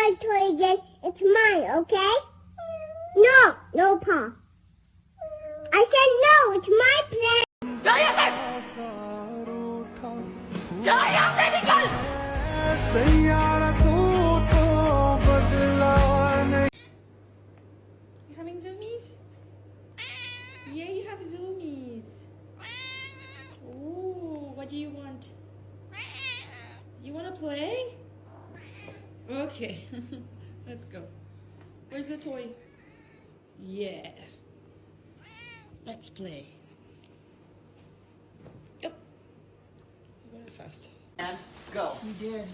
my toy again. It's mine, okay? No, no, Pa. I said no, it's my plan. You having zoomies? Yeah, you have zoomies. Ooh, what do you want? You want to play? Okay, let's go. Where's the toy? Yeah. Let's play. Yep. Very fast. And go. You did.